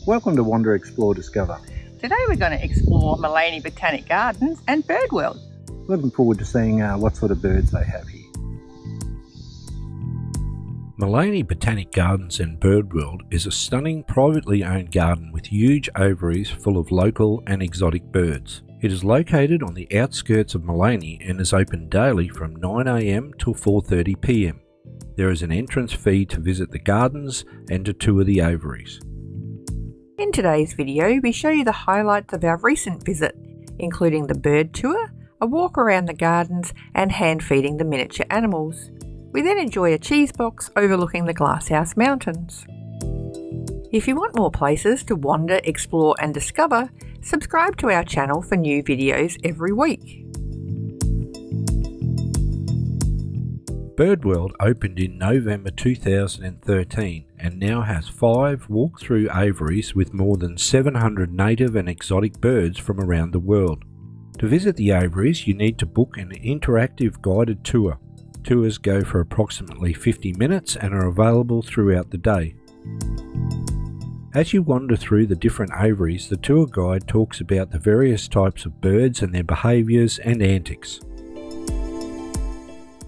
Welcome to Wander, Explore, Discover. Today we're going to explore Maleny Botanic Gardens and bird world. Looking forward to seeing what sort of birds they have here. Maleny Botanic Gardens and Bird World is a stunning privately owned garden with huge aviaries full of local and exotic birds. It is located on the outskirts of Maleny and is open daily from 9 a.m. till 4:30 p.m. There is an entrance fee to visit the gardens and to tour the aviaries. In today's video we show you the highlights of our recent visit, including the bird tour, a walk around the gardens and hand feeding the miniature animals. We then enjoy a cheese box overlooking the Glasshouse Mountains. If you want more places to wander, explore and discover, subscribe to our channel for new videos every week. Bird World opened in November 2013 and now has 5 walk-through aviaries with more than 700 native and exotic birds from around the world. To visit the aviaries, you need to book an interactive guided tour. Tours go for approximately 50 minutes and are available throughout the day. As you wander through the different aviaries, the tour guide talks about the various types of birds and their behaviours and antics.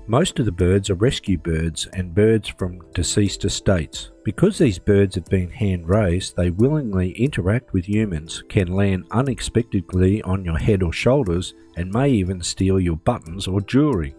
Most of the birds are rescue birds and birds from deceased estates. Because these birds have been hand-raised, they willingly interact with humans, can land unexpectedly on your head or shoulders, and may even steal your buttons or jewellery.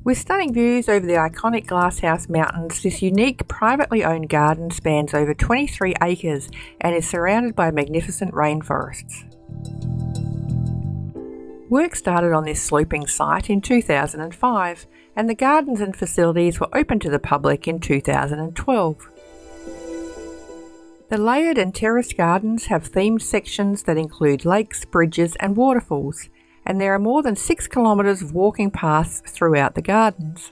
With stunning views over the iconic Glasshouse Mountains, this unique privately owned garden spans over 23 acres and is surrounded by magnificent rainforests. Work started on this sloping site in 2005 and the gardens and facilities were open to the public in 2012. The layered and terraced gardens have themed sections that include lakes, bridges and waterfalls, and there are more than 6 kilometres of walking paths throughout the gardens.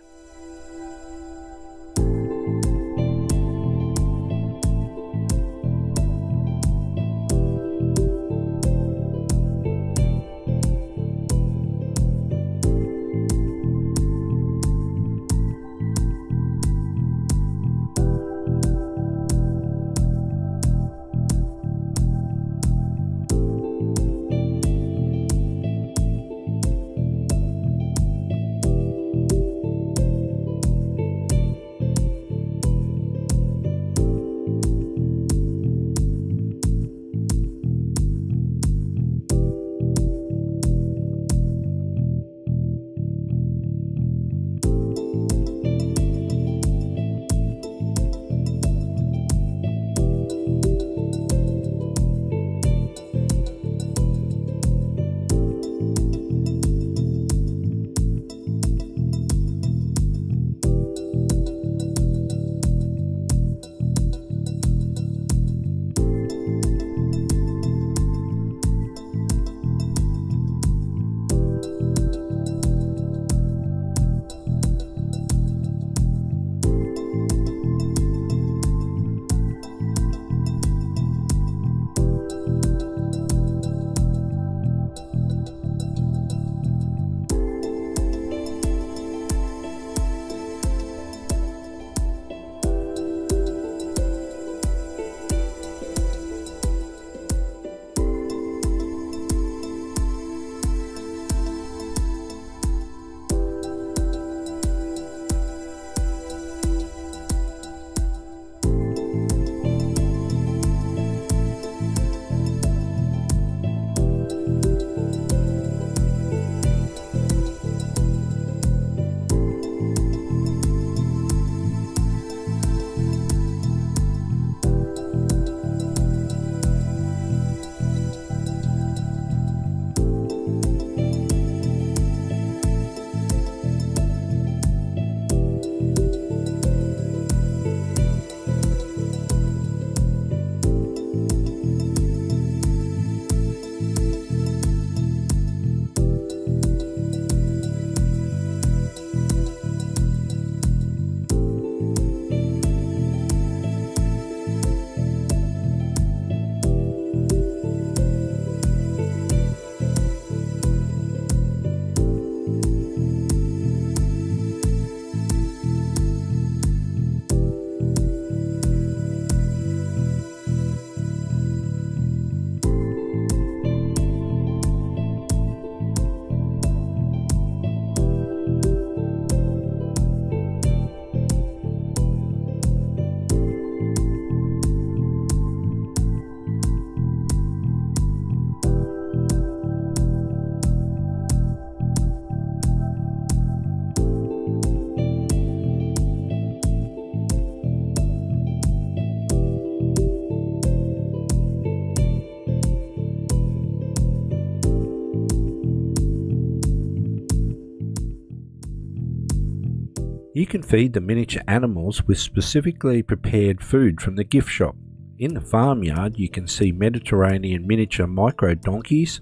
You can feed the miniature animals with specifically prepared food from the gift shop. In the farmyard you can see Mediterranean miniature micro donkeys,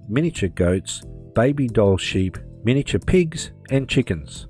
miniature goats, baby doll sheep, miniature pigs and chickens.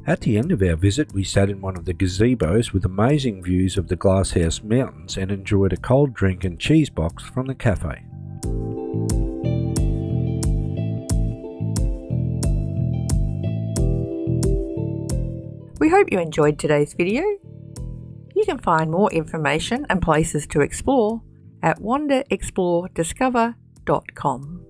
At the end of our visit, we sat in one of the gazebos with amazing views of the Glasshouse Mountains and enjoyed a cold drink and cheese box from the cafe. We hope you enjoyed today's video. You can find more information and places to explore at wanderexplorediscover.com.